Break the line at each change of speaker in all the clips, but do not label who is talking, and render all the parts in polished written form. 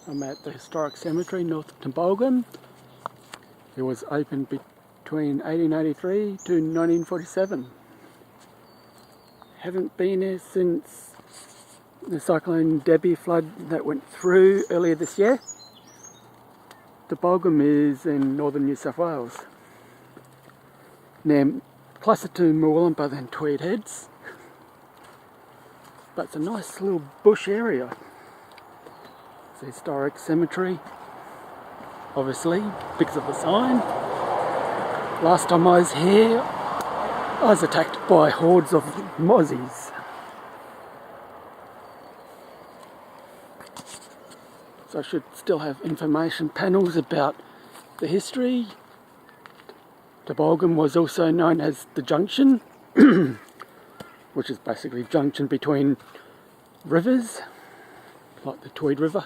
I'm at the historic cemetery north of Tumbulgum. It was opened between 1883 to 1947. Haven't been here since the Cyclone Debbie flood that went through earlier this year. Tumbulgum is in northern New South Wales. Now, closer to Murwillumbah than Tweed Heads. But it's a nice little bush area. It's a historic cemetery, obviously, because of the sign. Last time I was here, I was attacked by hordes of mozzies. So I should still have information panels about the history. Tumbulgum was also known as the junction, which is basically a junction between rivers, like the Tweed River.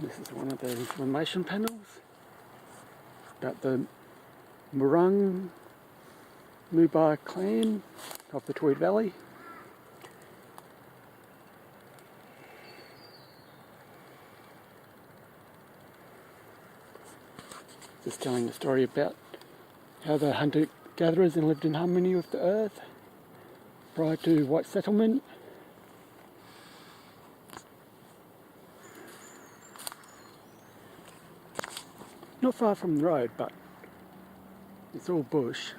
This is one of the information panels about the Murrung Mubar clan of the Tweed Valley. Just telling a story about how the hunter-gatherers lived in harmony with the earth prior to white settlement. Not far from the road, but it's all bush.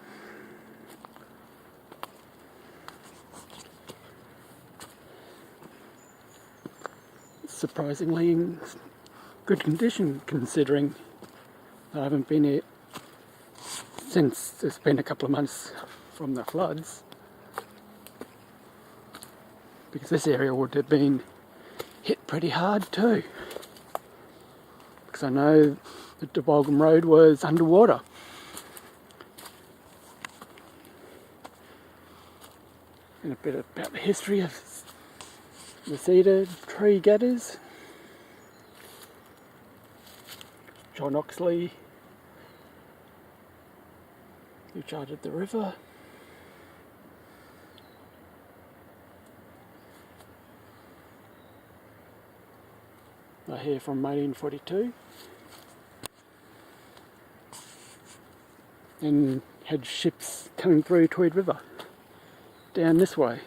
Surprisingly in good condition, considering I haven't been here since it's been a couple of months from the floods, because this area would have been hit pretty hard too, because I know the Tumbulgum Road was underwater. And a bit about the history of the cedar tree gatherers. John Oxley, who charted the river. I hear from 1842. And had ships coming through Tweed River down this way.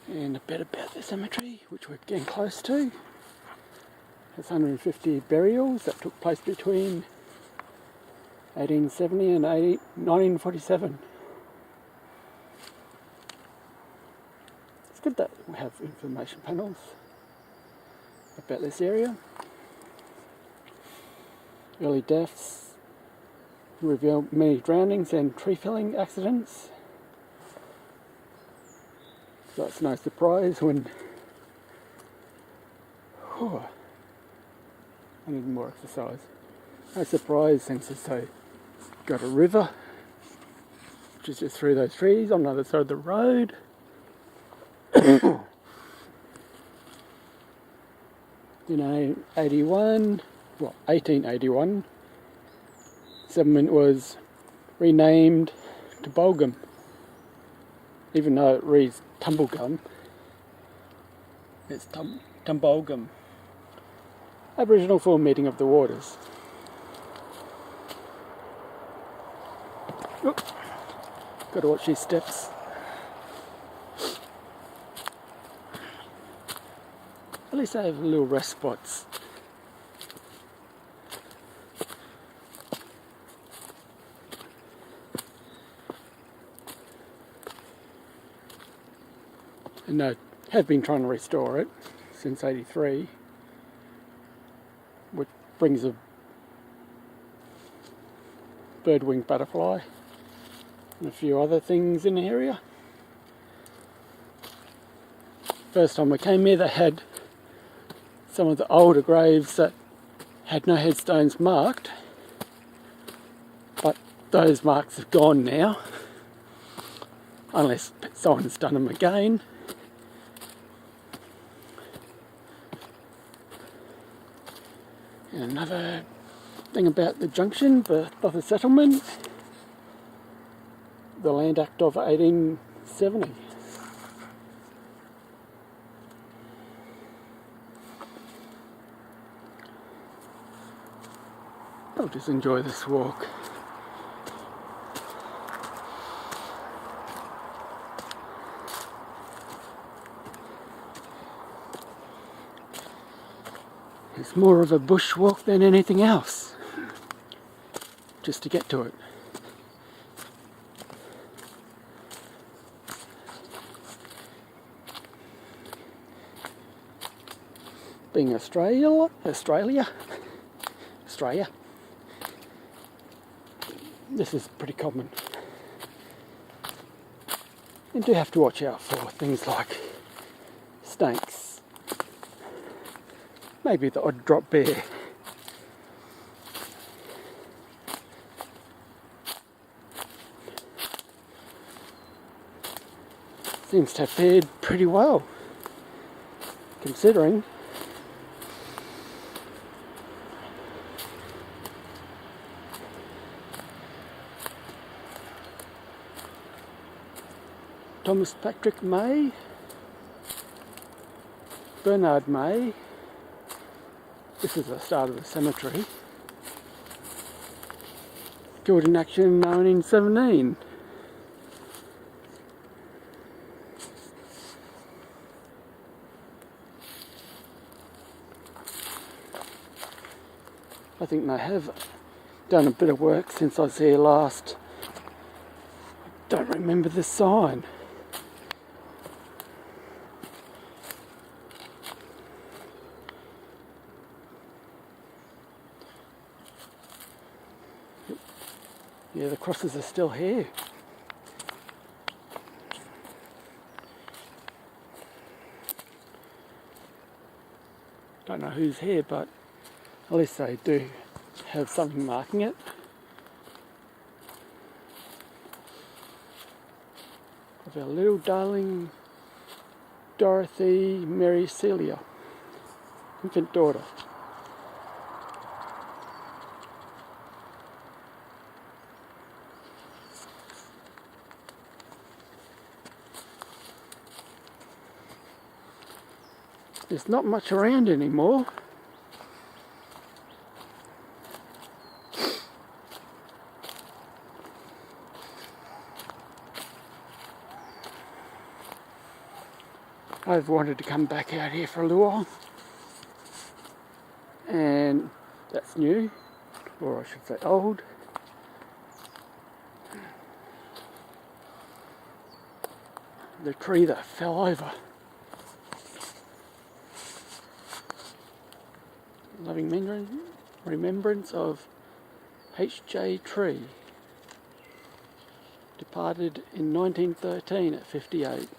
And a bit about the cemetery, which we're getting close to. There's 150 burials that took place between 1870 and 1947. It's good that we have information panels about this area. Early deaths reveal many drownings and tree felling accidents. So it's no surprise when I need more exercise. No surprise since it's got a river, which is just through those trees on the other side of the road. In 1881, settlement was renamed Tumbulgum, even though it reads Tumbulgum. It's Tumbulgum. Aboriginal for meeting of the waters. Oop. Got to watch these steps. At least I have little rest spots. And I have been trying to restore it since '83, which brings a bird-winged butterfly and a few other things in the area. First time we came here, they had some of the older graves that had no headstones marked, but those marks have gone now, unless someone's done them again. And another thing about the junction, birth of the settlement, the Land Act of 1870. I'll just enjoy this walk. It's more of a bushwalk than anything else, just to get to it. Being Australia, this is pretty common. You do have to watch out for things like snakes, maybe the odd drop bear. Seems to have fared pretty well, considering. Thomas Patrick May, Bernard May, this is the start of the cemetery, killed in action in 1917. I think they have done a bit of work since I was here last. I don't remember the sign. Yeah, the crosses are still here. Don't know who's here, but at least they do have something marking it. Of our little darling Dorothy Mary Celia, infant daughter. There's not much around anymore. I've wanted to come back out here for a little while, and that's new, or I should say old. The tree that fell over. Loving remembrance of H.J. Tree, departed in 1913 at 58.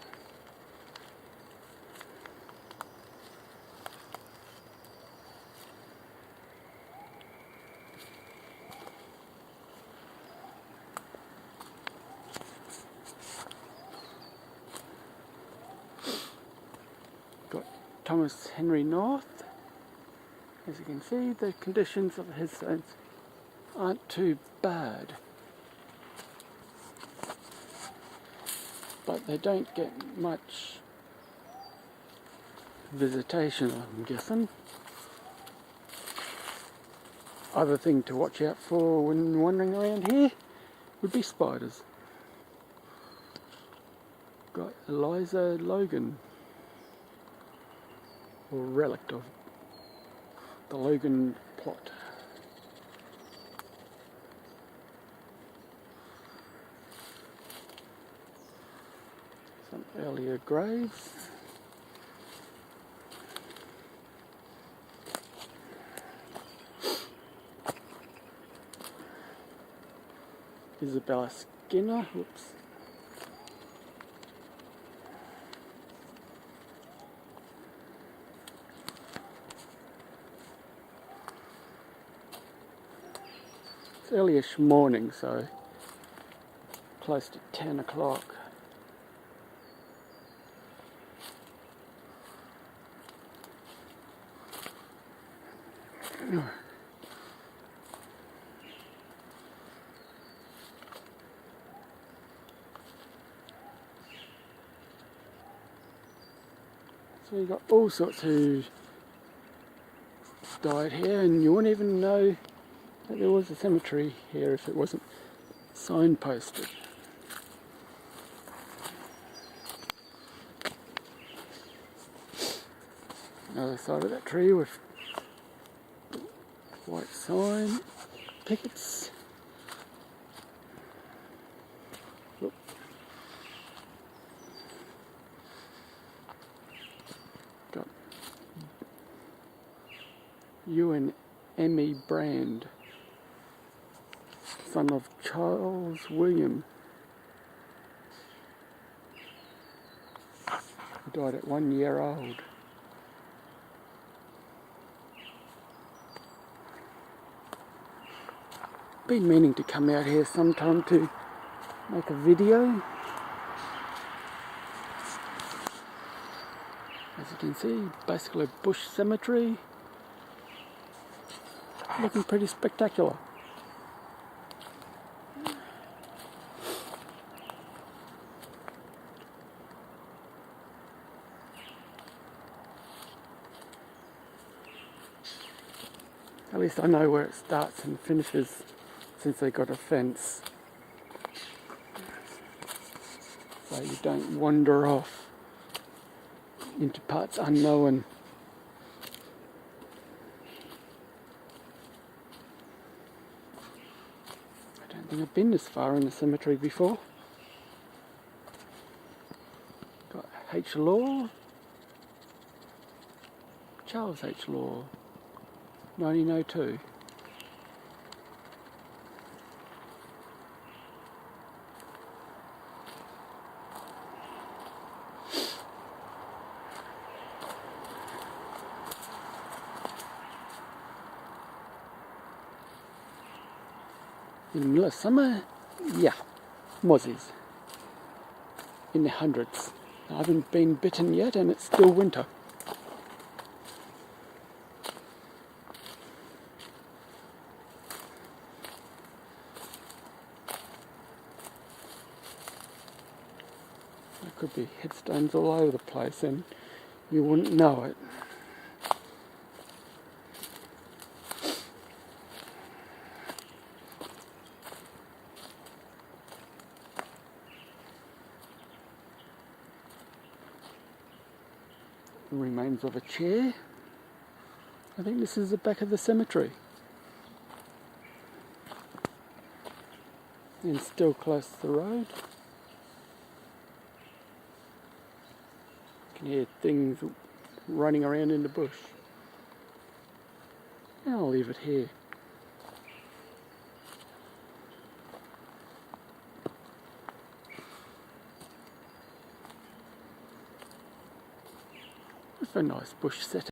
Got Thomas Henry North. As you can see, the conditions of his stones aren't too bad, but they don't get much visitation, I'm guessing. Other thing to watch out for when wandering around here would be spiders. Got Eliza Logan, or relict of the Logan plot. Some earlier graves. Isabella Skinner, whoops. It's early-ish morning, so close to 10 o'clock. So you've got all sorts who died here, and you wouldn't even know that there was a cemetery here if it wasn't signposted. Another side of that tree with white sign, pickets. Look. Got Ewan M.E. Brand, son of Charles William, who died at 1 year old. Been meaning to come out here sometime to make a video. As you can see, basically a bush cemetery, looking pretty spectacular. At least I know where it starts and finishes, since they got a fence, so you don't wander off into parts unknown. I don't think I've been this far in the cemetery before. Got H. Law, Charles H. Law, 1902. In the middle of summer, yeah, mozzies in the hundreds. I haven't been bitten yet, and it's still winter. There could be headstones all over the place, and you wouldn't know it. The remains of a chair. I think this is the back of the cemetery. And still close to the road. You can hear things running around in the bush. And I'll leave it here. It's a nice bush setting.